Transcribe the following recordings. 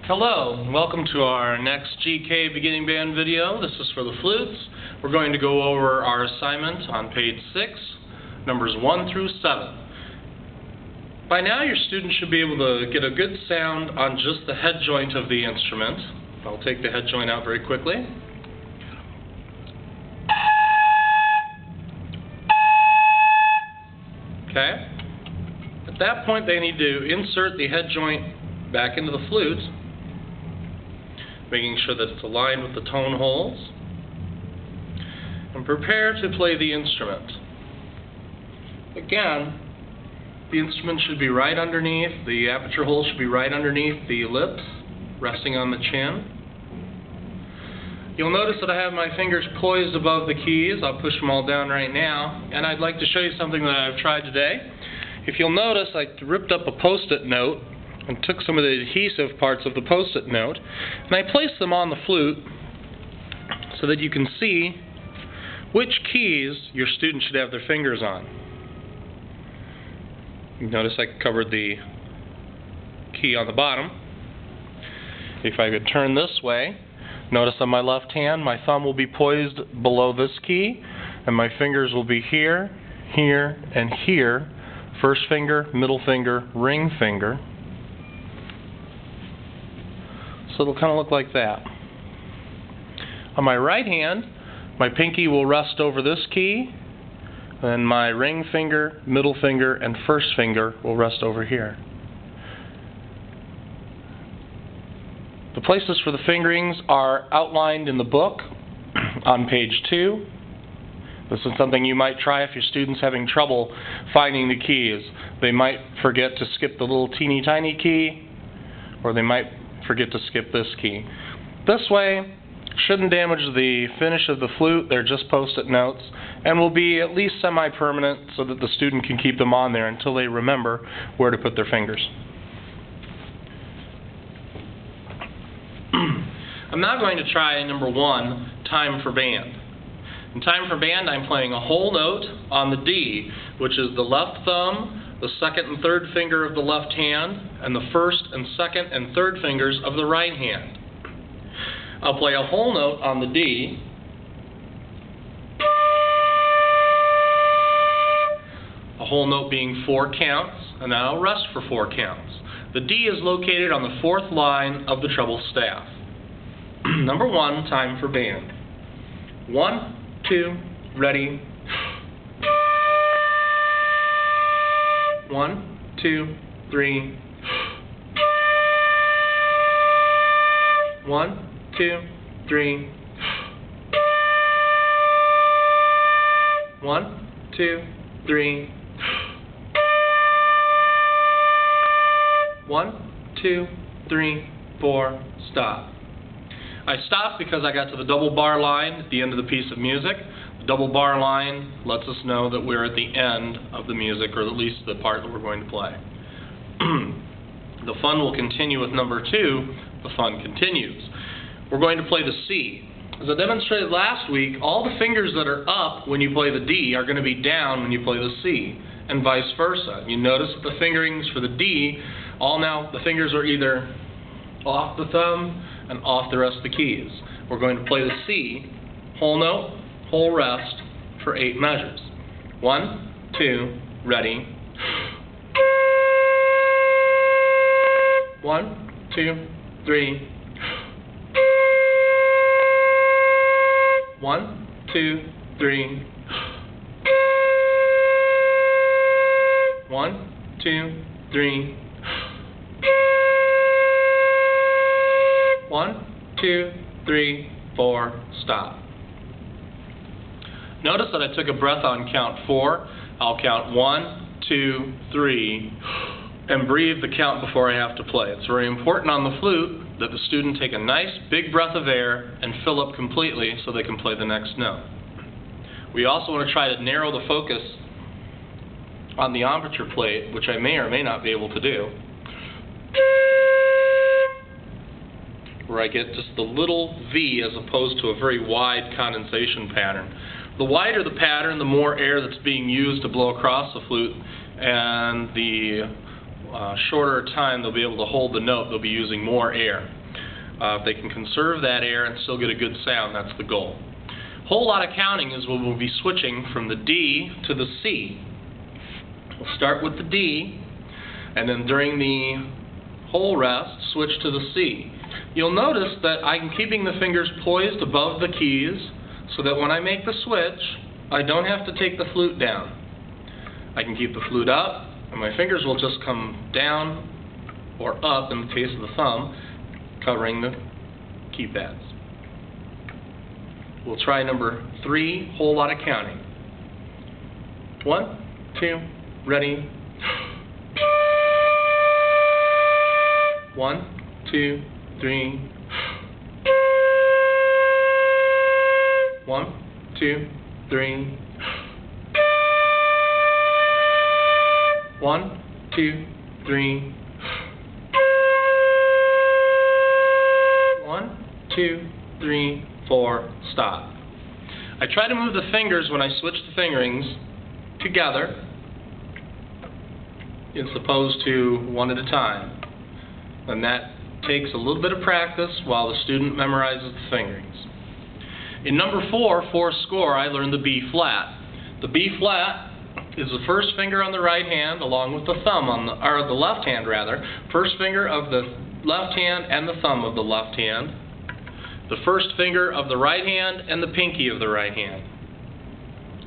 Hello, and welcome to our next GK beginning band video. This is for the flutes. We're going to go over our assignment on page 6, numbers 1 through 7. By now your student should be able to get a good sound on just the head joint of the instrument. I'll take the head joint out very quickly. Okay. At that point they need to insert the head joint back into the flute, making sure that it's aligned with the tone holes, and prepare to play the instrument. Again, the instrument should be right underneath, the aperture hole should be right underneath the lips, resting on the chin. You'll notice that I have my fingers poised above the keys. I'll push them all down right now, and I'd like to show you something that I've tried today. If you'll notice, I ripped up a post-it note and took some of the adhesive parts of the post-it note, and I placed them on the flute so that you can see which keys your student should have their fingers on. You notice I covered the key on the bottom. If I could turn this way, notice on my left hand my thumb will be poised below this key, and my fingers will be here, here, and here. First finger, middle finger, ring finger. So it'll kind of look like that. On my right hand, my pinky will rest over this key, and my ring finger, middle finger, and first finger will rest over here. The places for the fingerings are outlined in the book on page 2. This is something you might try if your student's having trouble finding the keys. They might forget to skip the little teeny tiny key, or they might forget to skip this key. This way, shouldn't damage the finish of the flute. They're just post-it notes, and will be at least semi-permanent so that the student can keep them on there until they remember where to put their fingers. I'm now going to try number 1, time for band. In time for band, I'm playing a whole note on the D, which is the left thumb, the second and third finger of the left hand, and the first and second and third fingers of the right hand. I'll play a whole note on the D, a whole note being 4 counts, and then I'll rest for 4 counts. The D is located on the 4th line of the treble staff. Number 1, time for band. 1, 2, ready. 1, 2, 3. 1, 2, 3. 1, 2, 3. 1, 2, 3, 4, stop. I stopped because I got to the double bar line at the end of the piece of music. The double bar line lets us know that we're at the end of the music, or at least the part that we're going to play. The fun will continue with number 2. The fun continues. We're going to play the C. As I demonstrated last week, all the fingers that are up when you play the D are going to be down when you play the C, and vice versa. You notice that the fingerings for the D, the fingers are either off the thumb and off the rest of the keys. We're going to play the C, whole note, whole rest, for 8 measures. 1, 2, ready. 1, 2, 3. 1, 2, 3. 1, 2, 3. 1, 2, 3, 4, stop. Notice that I took a breath on count 4. I'll count 1, 2, 3, and breathe the count before I have to play. It's very important on the flute that the student take a nice big breath of air and fill up completely so they can play the next note. We also want to try to narrow the focus on the embouchure plate, which I may or may not be able to do, where I get just the little V as opposed to a very wide condensation pattern. The wider the pattern, the more air that's being used to blow across the flute, and the shorter time they'll be able to hold the note, they'll be using more air. If they can conserve that air and still get a good sound, that's the goal. Whole lot of counting is when we'll be switching from the D to the C. We'll start with the D, and then during the whole rest, switch to the C. You'll notice that I'm keeping the fingers poised above the keys so that when I make the switch, I don't have to take the flute down. I can keep the flute up, and my fingers will just come down or up in the case of the thumb, covering the keypads. We'll try number 3, whole lot of counting. 1, 2, ready. 1, 2, 3. 1, 2, 3. 1, 2, 3. 1, 2, 3, 4, stop. I try to move the fingers when I switch the fingerings together as opposed to one at a time. And that takes a little bit of practice while the student memorizes the fingerings. In number 4, for score, I learned the B flat. The B flat is the first finger on the right hand along with the thumb on the, or the left hand rather, first finger of the left hand and the thumb of the left hand, the first finger of the right hand and the pinky of the right hand.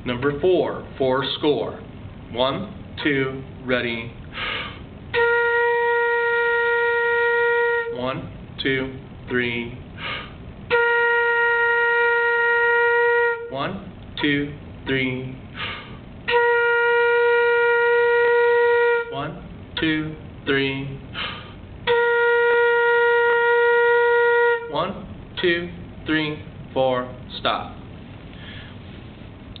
Number 4, for score. 1, 2, ready. 1, 2, 3. 1, 2, 3. 1, 2, 3. 1, 2, 3, 4, stop.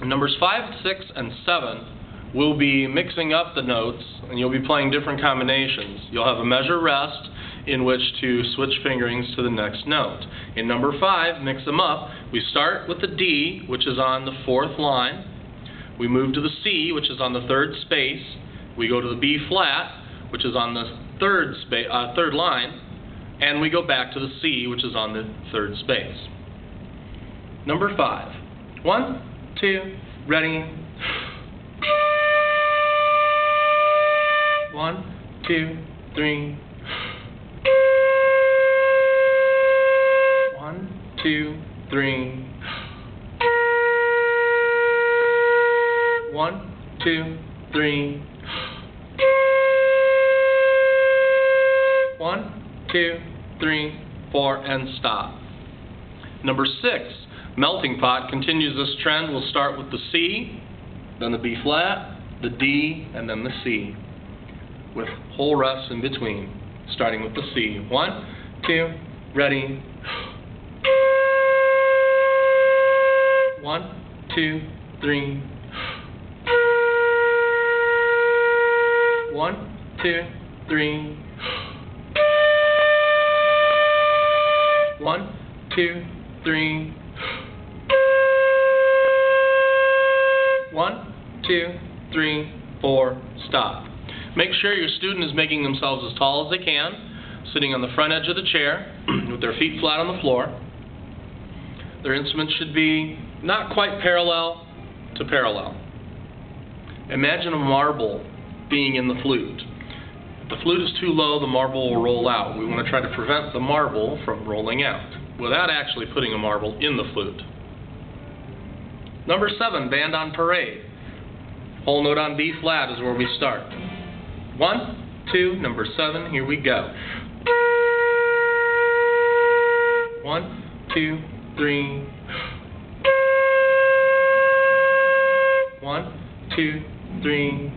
Numbers 5, 6, and 7 will be mixing up the notes, and you'll be playing different combinations. You'll have a measure rest in which to switch fingerings to the next note. In number 5, mix them up. We start with the D, which is on the 4th line. We move to the C, which is on the 3rd space. We go to the B flat, which is on the 3rd line. And we go back to the C, which is on the 3rd space. Number 5. 1, 2, ready. 1, 2, 3. 1, 2, 3. 1, 2, 3. 1, 2, 3, 4, and stop. Number 6, melting pot continues this trend. We'll start with the C, then the B flat, the D, and then the C, with whole rests in between, starting with the C. 1, 2, ready. 1, 2, 3. 1, 2, 3. 1, 2, 3. 1, 2, 3, 4, stop. Make sure your student is making themselves as tall as they can, sitting on the front edge of the chair with their feet flat on the floor. Their instruments should be not quite parallel to parallel. Imagine a marble being in the flute. If the flute is too low, the marble will roll out. We want to try to prevent the marble from rolling out without actually putting a marble in the flute. Number 7, band on parade. Whole note on B flat is where we start. 1, 2, number 7, here we go. 1, 2, 3. 1, 2, 3.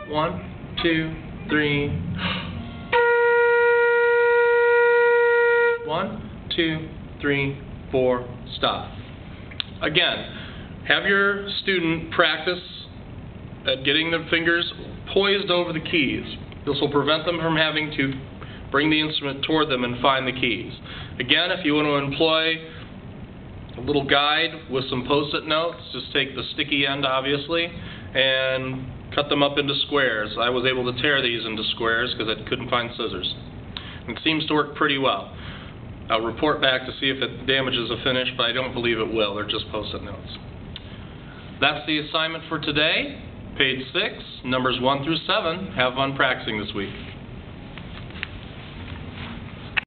1, 2, 3. 1, 2, 3, 4, stop. Again, have your student practice at getting their fingers poised over the keys. This will prevent them from having to bring the instrument toward them and find the keys. Again, if you want to employ a little guide with some post-it notes, just take the sticky end, obviously, and cut them up into squares. I was able to tear these into squares because I couldn't find scissors. It seems to work pretty well. I'll report back to see if it damages a finish, but I don't believe it will. They're just post-it notes. That's the assignment for today. Page 6, numbers 1 through 7. Have fun practicing this week.